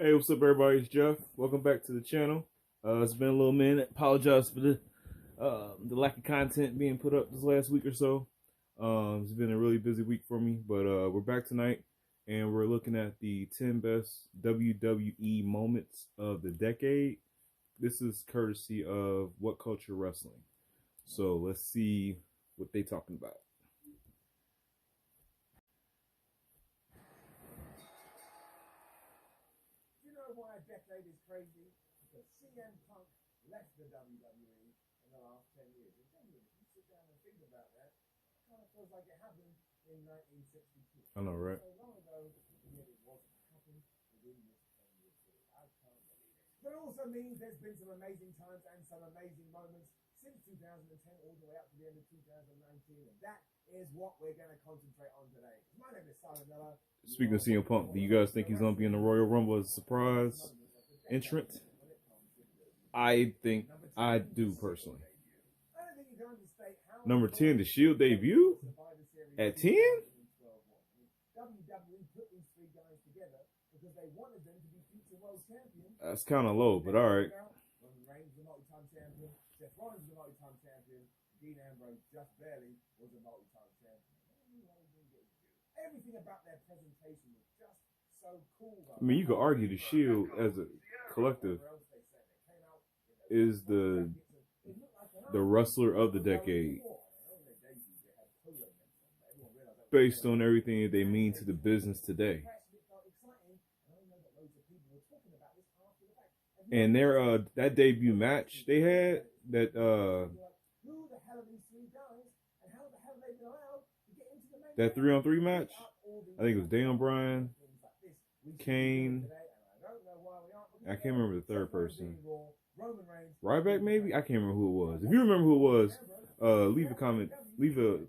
Hey, what's up, everybody? It's Jeff. Welcome back to the channel. It's been a little minute. Apologize for the lack of content being put up this last week or so. It's been a really busy week for me, but we're back tonight, and we're looking at the 10 best WWE moments of the decade. This is courtesy of What Culture Wrestling. So let's see what they talking about. Why a decade is crazy? Because CM Punk left the WWE in the last 10 years. And genuinely, if you sit down and think about that, it kind of feels like it happened in 1962. I know, right? So long ago, yet it wasn't happening within this 10-year period. I can't believe it. But it also means there's been some amazing times and some amazing moments since 2010 all the way up to the end of 2019. And that is what we're going to concentrate on today. My name is Simon Miller. Speaking of CM Punk, do you guys think he's going to be in the Royal Rumble as a surprise entrant? I think I do personally. Number 10, the Shield debut at 10? WWE put these three guys together because they wanted them to be future world champions. That's kind of low, but all right. Roman Reigns was a multi-time champion. Seth Rollins was a multi-time champion. Dean Ambrose just barely was a multi-time champion. Everything about their presentation was just so cool. I mean, you could argue the Shield as a collective is the wrestler of the decade based on everything that they mean to the business today. And their that debut match they had, that 3-on-3 match, I think it was Daniel Bryan, Kane, I can't remember the third person. Ryback, maybe? I can't remember who it was. If you remember who it was, leave a comment. Leave a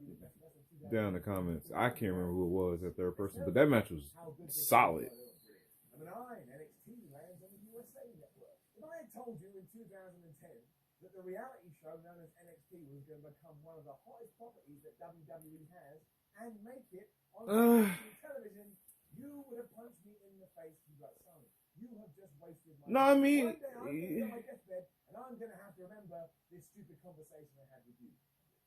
down in the comments. I can't remember who it was, that third person, but that match was solid. If I had told you in 2010 that the reality show known as NXT was going to become one of the hottest properties that WWE has and make it on television, you would have punched me in the face. You got Simon. You have just wasted my No, I mean, one day I'm going to be on my deathbed and I'm going to have to remember this stupid conversation I had with you.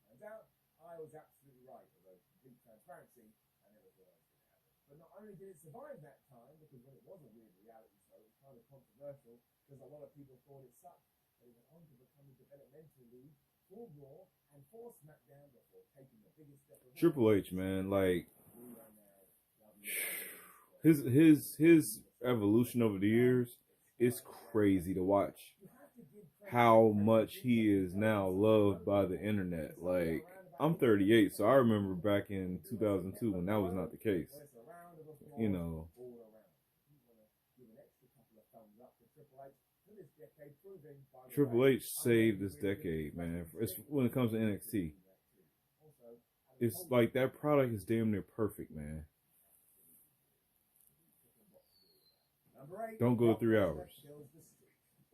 Turns out I was absolutely right, although complete transparency, I never thought I was going to happen. But not only did it survive that time, because when it was a weird reality show, it was kind of controversial because a lot of people thought it sucked, but it went on to become a developmental league for Raw and for SmackDown before taking the biggest step of Triple H, man, like his evolution over the years is crazy to watch. How much he is now loved by the internet. Like, I'm 38, so I remember back in 2002 when that was not the case. You know, Triple H saved this decade, man. When it comes to NXT, it's like that product is damn near perfect, man. Don't go 3 hours.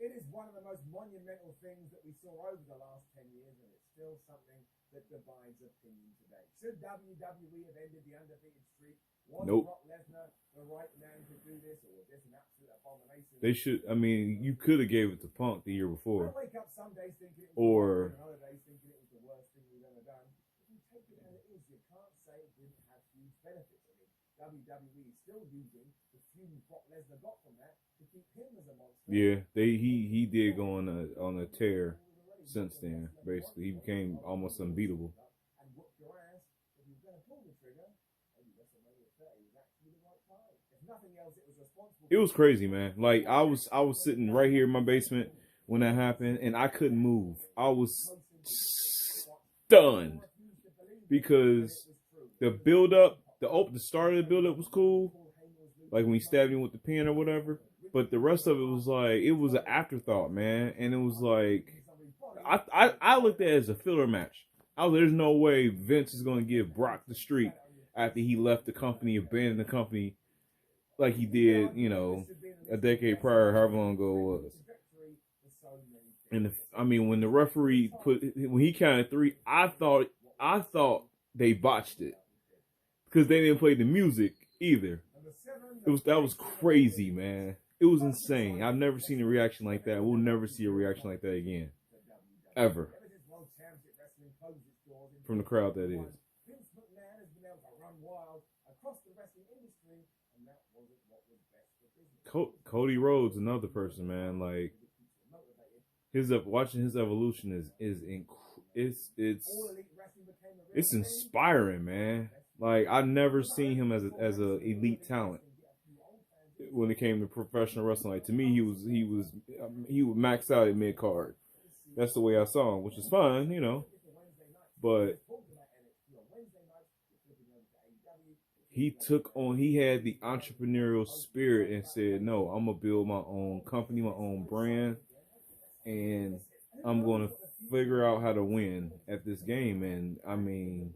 It is one of the most monumental things that we saw over the last 10 years, and it's still something that divides opinion today. Should WWE have ended the undefeated streak? Was Brock Lesnar the right man to do this, or was this an absolute abomination? They should. I mean, you could have gave it to Punk the year before. I wake up some days thinking it was or other days thinking it was the worst thing we've ever done. If you take it as it is, you can't say it didn't have huge benefits. I mean, WWE is still using the few Brock Lesnar got from that to keep him as a monster. Yeah, he did go on a tear since then. Basically, he became almost unbeatable. And whoop your ass if you're going to pull the trigger. Maybe WrestleMania 30 was actually the right time. If nothing else, it was responsible. It was crazy, man. Like I was sitting right here in my basement when that happened, and I couldn't move. I was stunned because the build up. The start of the build-up was cool, like when he stabbed him with the pen or whatever. But the rest of it was like, it was an afterthought, man. And it was like, I looked at it as a filler match. There's no way Vince is going to give Brock the streak after he left the company, abandoned the company, like he did, you know, a decade prior, however long ago it was. And I mean, when the referee when he counted 3, I thought they botched it. Because they didn't play the music either. That was crazy, man. It was insane. I've never seen a reaction like that. We'll never see a reaction like that again, ever, from the crowd. That is. Vince McMahon has been able to run wild across the wrestling industry, and that wasn't what was best for business. Cody Rhodes, another person, man. Like watching his evolution it's inspiring, man. Like I've never seen him as a elite talent when it came to professional wrestling. Like to me, he was maxed out at mid card. That's the way I saw him, which is fine, you know. But he had the entrepreneurial spirit and said, no, I'm gonna build my own company, my own brand, and I'm gonna figure out how to win at this game. And I mean,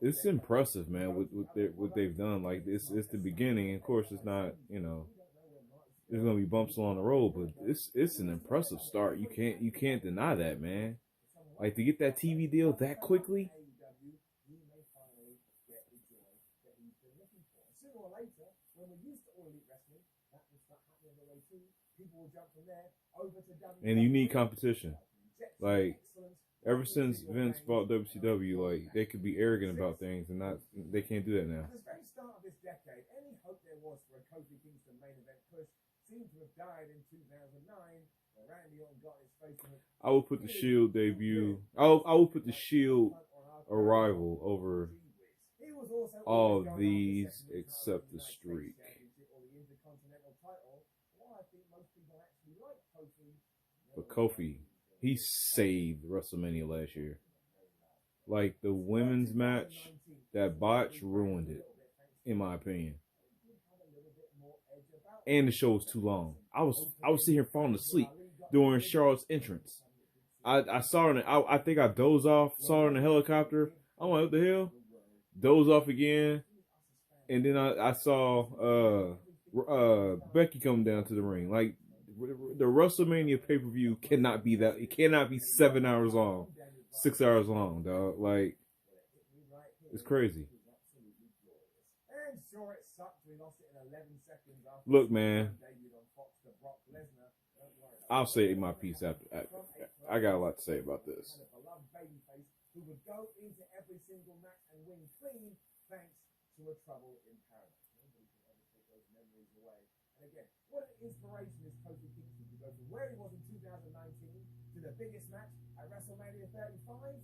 it's impressive, man, what they've done. Like it's the beginning. Of course, it's not, you know, there's gonna be bumps along the road, but it's an impressive start. You can't deny that, man. Like to get that TV deal that quickly. And you need competition. Like ever since Vince bought WCW, like they could be arrogant about things and they can't do that now. At the very start of this decade, any hope there was for a Kofi Kingston main event push seemed to have died in 2009, where Randy Orton got his face in it. I will put the Shield debut. I will put the Shield arrival over all of these except the streak. But Kofi, he saved WrestleMania last year. Like the women's match, that botch ruined it, in my opinion. And the show was too long. I was sitting here falling asleep during Charlotte's entrance. I saw it. I think I dozed off. Saw her in the helicopter. I'm like, what the hell? Dozed off again, and then I saw Becky come down to the ring. Like the WrestleMania pay-per-view cannot be that. It cannot be 7 hours long, 6 hours long, dog. Like it's crazy. Look, man, I'll say my piece after. I got a lot to say about this. Who would go into every single match and win clean thanks to a trouble in paradise. Nobody can ever take those memories away. And again, what an inspiration is Kofi Kingston to go from where he was in 2019 to the biggest match at WrestleMania 35.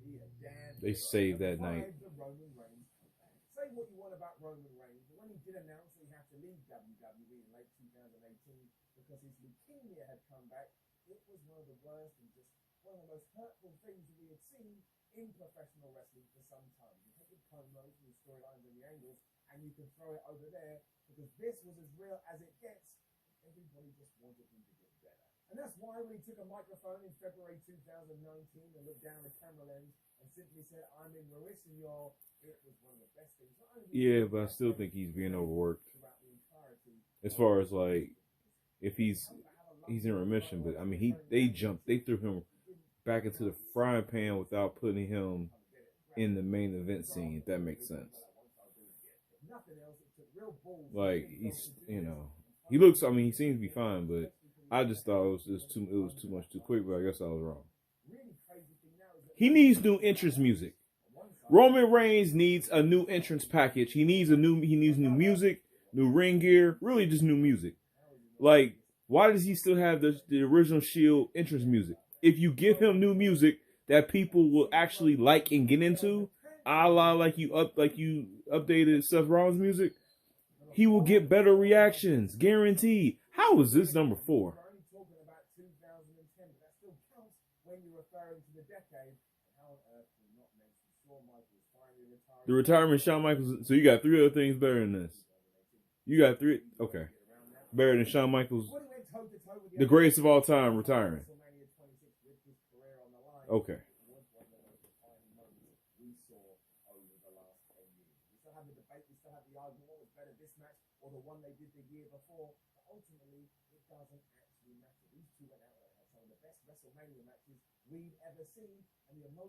Be a damn. They saved that night. The Roman Reigns comeback. Say what you want about Roman Reigns, but when he did announce that he had to leave WWE in late 2018 because his leukemia had come back, it was one of the worst and just one of the most hurtful things that we had seen in professional wrestling for some time. You take the promos and the storylines and the angles, and you can throw it over there because this was as real as it gets. Everybody just wanted him to get better. And that's why when he took a microphone in February 2019 and looked down the camera lens and simply said, "I'm in Maurice and y'all," it was one of the best things. Yeah, but I still think he's being overworked. As far as like, if he's in remission, but I mean they threw him back into the frying pan without putting him in the main event scene, if that makes sense. Like he's, you know, he looks. I mean, he seems to be fine, but I just thought it was too much too quick. But I guess I was wrong. He needs new entrance music. Roman Reigns needs a new entrance package. He needs new music, new ring gear, really just new music. Like, why does he still have the original Shield entrance music? If you give him new music that people will actually like and get into, a la like you updated Seth Rollins music, he will get better reactions, guaranteed. How is this number 4? The retirement of Shawn Michaels. So you got 3 other things better than this. You got 3. Okay. Better than Shawn Michaels, the greatest of all time, retiring. Okay.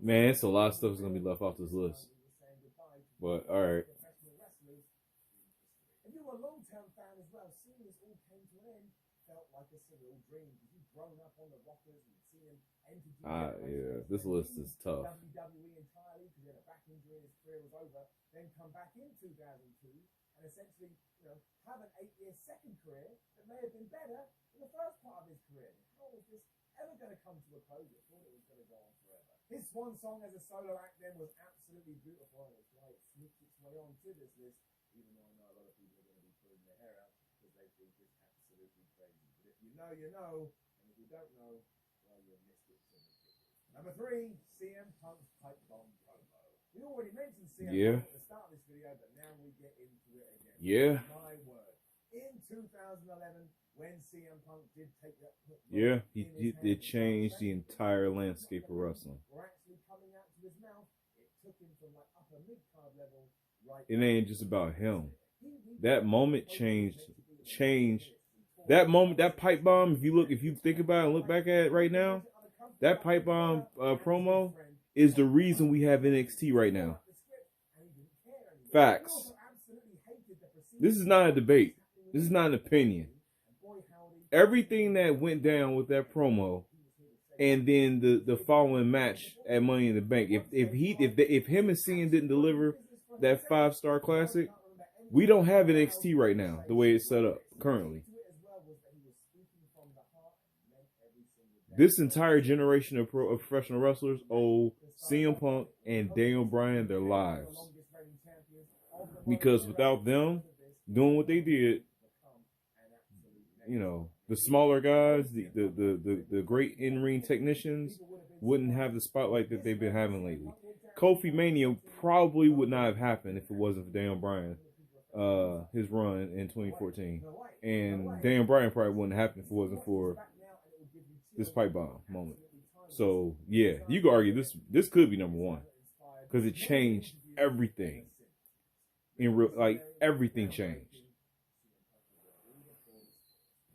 Man, it's a lot of stuff that's gonna be left off this list. But all right. If you were a long-term fan as as well, seeing this all came to an end felt like a surreal dream because you've grown up on the Rockers and seen him enter Yeah, this list is tough. WWE entirely because he had a back injury and his career was over. Then come back in 2002 and essentially, have an 8-year second career that may have been better than the first part of his career. How was this ever going to come to a close? I thought it was going to go on forever. His swan song as a solo act then was absolutely beautiful, and it's why it sneaked its way onto this list, even though I know a lot of people are going to be pulling their hair out because they think it's absolutely crazy. But if you know, you know, and if you don't know, well, you missed it. Number 3, CM Punk's pipe bomb promo. We already mentioned CM Punk at the start of this video, but now we get into it again. Yeah. My word. In 2011, when CM Punk did take that, it changed the entire landscape of wrestling. Were actually coming out to his mouth. It took him from like upper mid-card level right. It ain't just about him. That moment changed. That moment, that pipe bomb. If you think about it and look back at it right now, that pipe bomb promo is the reason we have NXT right now. Facts. This is not a debate. This is not an opinion. Everything that went down with that promo, and then the following match at Money in the Bank. If him and Cena didn't deliver that 5-star classic, we don't have NXT right now the way it's set up currently. This entire generation of professional wrestlers owe CM Punk and Daniel Bryan their lives, because without them doing what they did, the smaller guys, the great in-ring technicians wouldn't have the spotlight that they've been having lately. Kofi Mania probably would not have happened if it wasn't for Daniel Bryan, his run in 2014. And Daniel Bryan probably wouldn't have happened if it wasn't for this pipe bomb moment. So, yeah, you could argue this could be number 1 because it changed everything. Everything changed.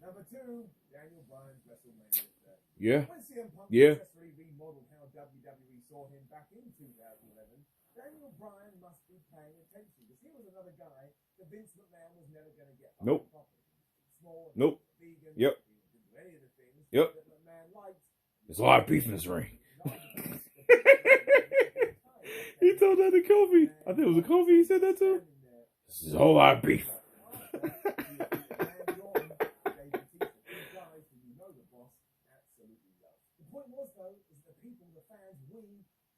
Number 2, Daniel Bryan's WrestleMania. Yeah. When CM Punk successfully remodeled how WWE saw him back in 2011, Daniel Bryan must be paying attention because he was another guy that Vince McMahon was never going to get. Nope. Small, nope. Vegan, yep. Didn't do any of the things yep. that McMahon liked. There's a lot of beef in this ring. He told that to Kofi. I think it was a Kofi he said that to. There's a whole lot of beef.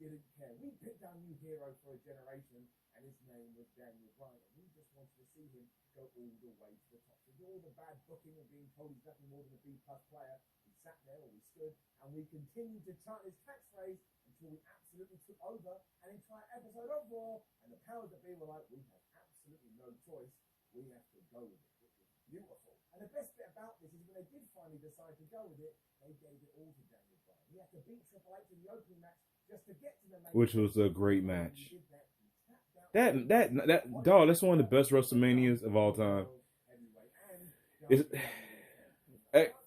Didn't care. We picked our new hero for a generation, and his name was Daniel Bryan. We just wanted to see him go all the way to the top. So all the bad booking of being told he's nothing more than a B-plus player, we sat there or we stood, and we continued to chant his catchphrase until we absolutely took over an entire episode of Raw, and the powers that be were like, we have absolutely no choice. We have to go with it, which was beautiful. And the best bit about this is when they did finally decide to go with it, they gave it all to Daniel Bryan. He had to beat Triple H in the opening match just to get to the main, which was a great match. Dog, that's one of the best WrestleManias of all time.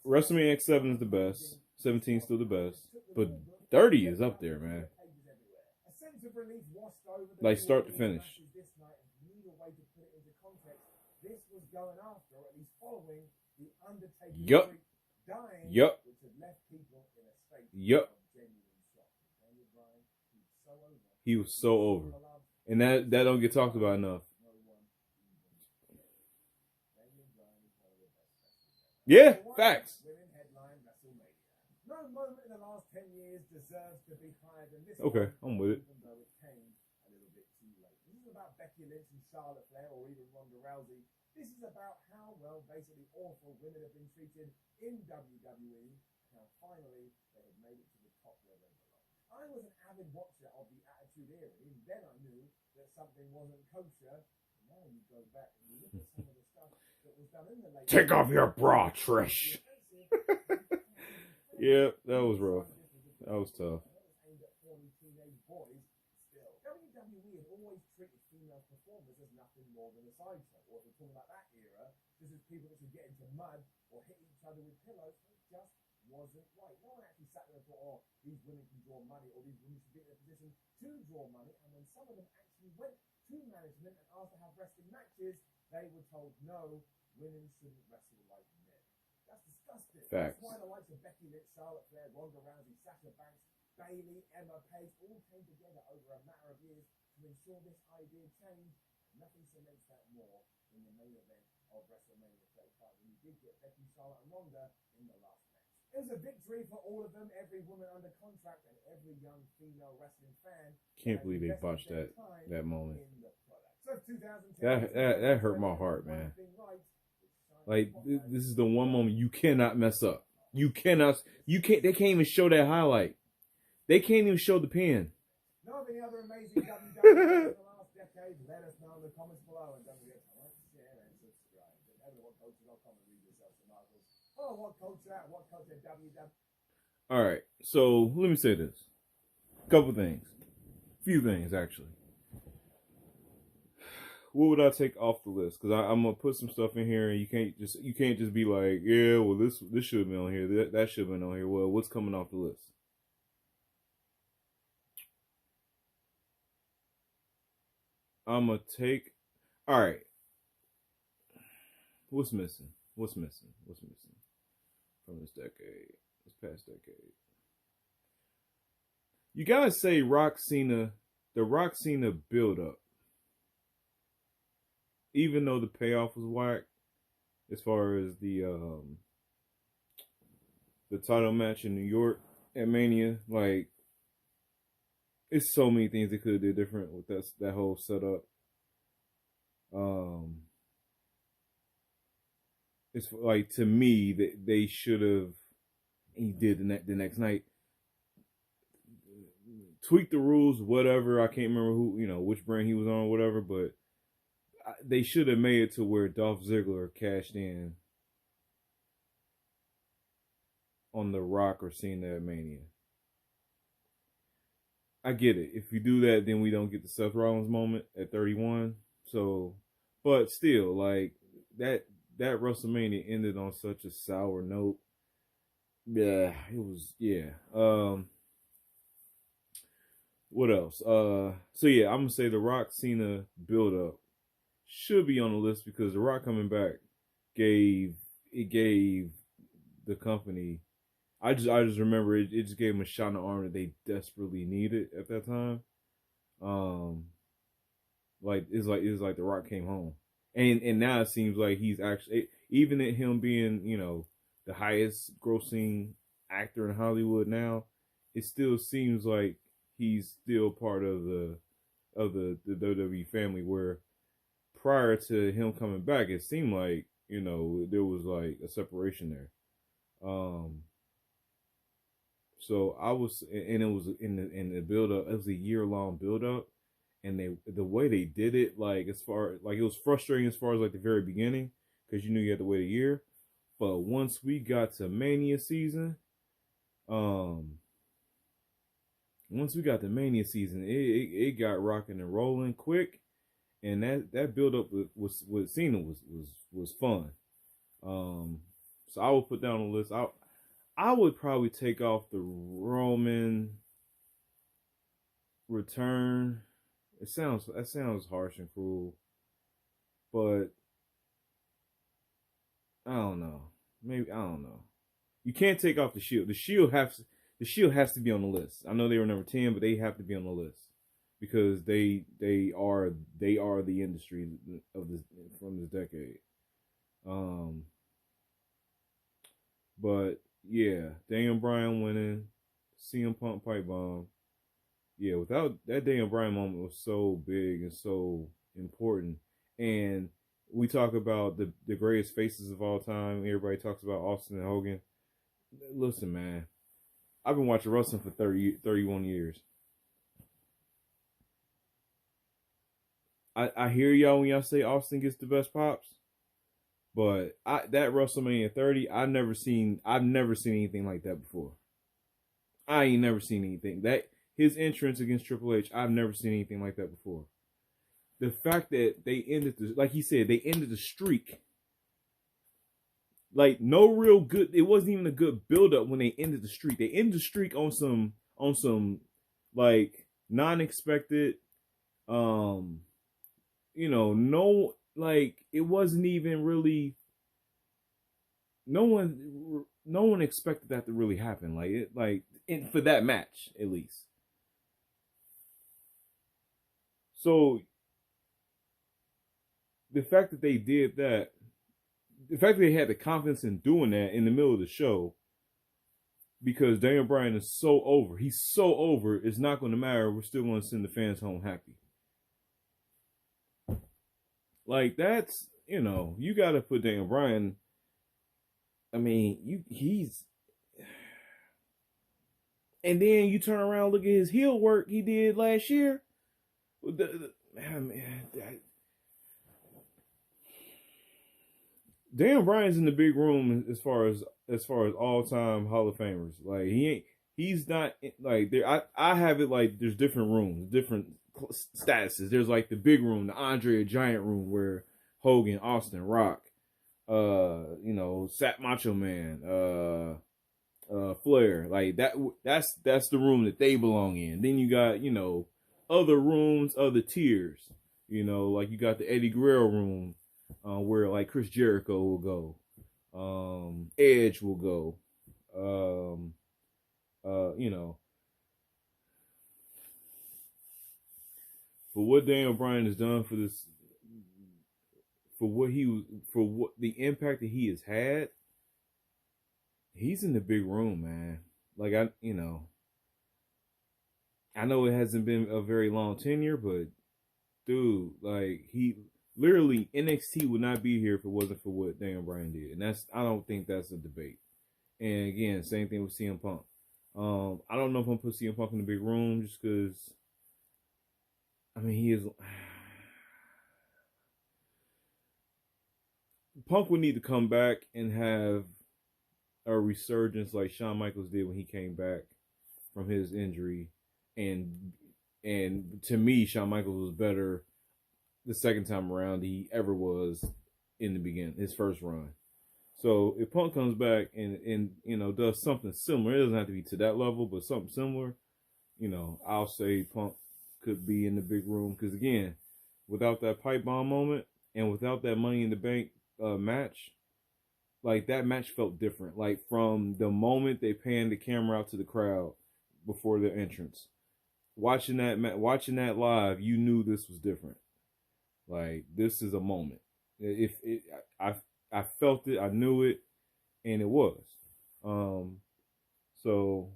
WrestleMania X7 is the best. 17 is still the best. But 30 is up there, man. Like start to finish. Yup. Yup. Yup. He was so over. And that don't get talked about enough. Yeah, facts. No moment in the last 10 years deserves to be higher than this. Okay, I'm with it. Even though it came a little bit too late. This is about Becky Lynch and Charlotte Flair or even Ronda Rousey. This is about how, well, basically awful women have been treated in WWE and how finally they have made it to the top where they belong. I was an avid watcher of the Attitude Era. Even then I knew that something wasn't kosher. And now you go back and you look at some of the stuff that was done in the late... Take off your bra, Trish. Yeah, that was rough. That was tough. WWE had always treated female performers as nothing more than a side show. Or if we're talking about that era, this is people that should get into mud or hit each other with pillows. It just wasn't right. No one actually sat there and thought, oh, these women can draw money or these women should be in a position to draw money. And when some of them actually went to management and asked to have wrestling matches, they were told, no, women shouldn't wrestle like men. That's disgusting. Facts. That's why the likes of Becky Lynch, Charlotte Flair, Ronda Rousey, Sasha Banks, Bayley, Emma Page all came together over a matter of years to ensure this idea changed. Nothing cements that more than the main event of WrestleMania 35 when you did get Becky, Charlotte, and Ronda in the last match. It was a victory for all of them, every woman under contract, and every young female wrestling fan. Can't believe they botched that moment. So 2010, That hurt my heart, man. Like, this is the one moment you cannot mess up. You can't. They can't even show that highlight. They can't even show the pin. Know of any other amazing WWE in the last decade? Let us know in the comments below. And don't forget to like, share, and subscribe. And everyone.culture.com and read yourself some articles. Follow What Culture at What Culture WWE. All right. So let me say this. Couple things. Few things, actually. What would I take off the list? Because I'm gonna put some stuff in here, and you can't just be like, yeah, well this should have been on here, that should have been on here. Well, what's coming off the list? I'm gonna take. All right. What's missing? What's missing from this decade? This past decade. You gotta say the Rock Cena build up. Even though the payoff was whack, as far as the title match in New York at Mania, like, it's so many things they could have did different with that whole setup. It's like, to me, they should have. He did the next night. Tweak the rules, whatever. I can't remember which brand he was on, whatever, but they should have made it to where Dolph Ziggler cashed in on The Rock or Cena at Mania. I get it. If you do that, then we don't get the Seth Rollins moment at 31. So, but still, like, that WrestleMania ended on such a sour note. Yeah, it was, yeah. What else? So yeah, I'm gonna say the Rock Cena build up should be on the list because the Rock coming back gave the company. I just remember it just gave them a shot in the arm that they desperately needed at that time. Like it's like the Rock came home, and now it seems like he's actually, even at him being the highest grossing actor in Hollywood now, it still seems like he's still part of the WWE family, where prior to him coming back, it seemed like, there was like a separation there. So I was, and it was in the build up, it was a year-long build up, and the way they did it, like, as far, like, it was frustrating as far as like the very beginning, because you knew you had to wait a year. But once we got to Mania season, it got rocking and rolling quick, and that build up was with Cena was fun. So I would put down on the list. I would probably take off the Roman return. That sounds harsh and cruel, but I don't know. Maybe, I don't know. You can't take off the Shield. The Shield has to be on the list. I know they were number 10, but they have to be on the list because they are the industry of this from this decade. But yeah, Daniel Bryan winning, CM Punk pipe bomb. Yeah, without that, Daniel Bryan moment was so big and so important. And we talk about the greatest faces of all time. Everybody talks about Austin and Hogan. Listen, man, I've been watching wrestling for 31 years. I hear y'all when y'all say Austin gets the best pops, but that WrestleMania 30, I've never seen anything like that before. I ain't never seen anything. That his entrance against Triple H, I've never seen anything like that before. The fact that they ended like he said, they ended the streak. Like, no real good. It wasn't even a good build up when they ended the streak. They ended the streak on some like non-expected, no, like, it wasn't even really no one expected that to really happen. For that match at least. So the fact that they did that, the fact that they had the confidence in doing that in the middle of the show, because Daniel Bryan is so over. He's so over. It's not going to matter. We're still going to send the fans home happy. Like, that's, you got to put Daniel Bryan. I mean, he's. And then you turn around, look at his heel work he did last year. Daniel Bryan's in the big room as far as all time Hall of Famers. Like, he's not like there. I have it like there's different rooms, different statuses. There's like the big room, the Andre the Giant room, where Hogan, Austin, Rock, Sat Macho Man, Flair, like that's the room that they belong in. Then you got other rooms, other tiers. Like you got the Eddie Guerrero room, where like Chris Jericho will go, Edge will go, for what Daniel Bryan has done for this, for what the impact that he has had. He's in the big room, man. Like I know it hasn't been a very long tenure, but dude, like he literally NXT would not be here if it wasn't for what Daniel Bryan did, and I don't think that's a debate. And again, same thing with CM Punk. I don't know if I'm gonna put CM Punk in the big room just because. I mean, he is. Punk would need to come back and have a resurgence like Shawn Michaels did when he came back from his injury, and to me, Shawn Michaels was better the second time around he ever was in the beginning, his first run. So if Punk comes back and does something similar, it doesn't have to be to that level, but something similar, I'll say Punk could be in the big room, because again, without that pipe bomb moment and without that Money in the Bank match. Like, that match felt different. Like, from the moment they panned the camera out to the crowd before their entrance, watching that live, you knew this was different. Like, this is a moment. I felt it, I knew it, and it was. So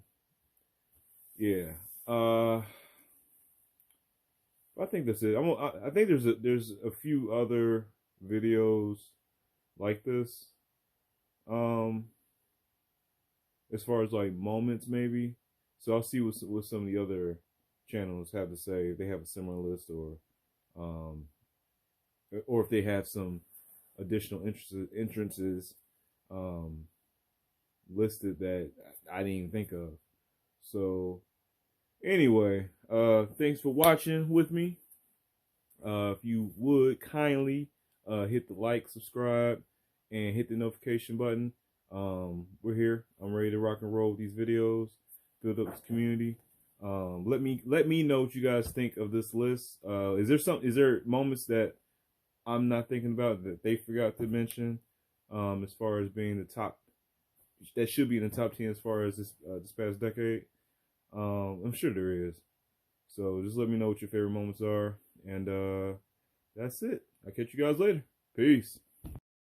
yeah. I think that's it. I think there's a few other videos like this. As far as like moments, maybe. So I'll see what some of the other channels have to say, if they have a similar list, or if they have some additional entrances listed that I didn't even think of. So anyway, thanks for watching with me. If you would kindly hit the like, subscribe, and hit the notification button. We're here. I'm ready to rock and roll with these videos, build up this community. Let me know what you guys think of this list. Is there moments that I'm not thinking about that they forgot to mention, as far as being the top, that should be in the top 10 as far as this past decade? I'm sure there is. So just let me know what your favorite moments are, and that's it. I'll catch you guys later. Peace.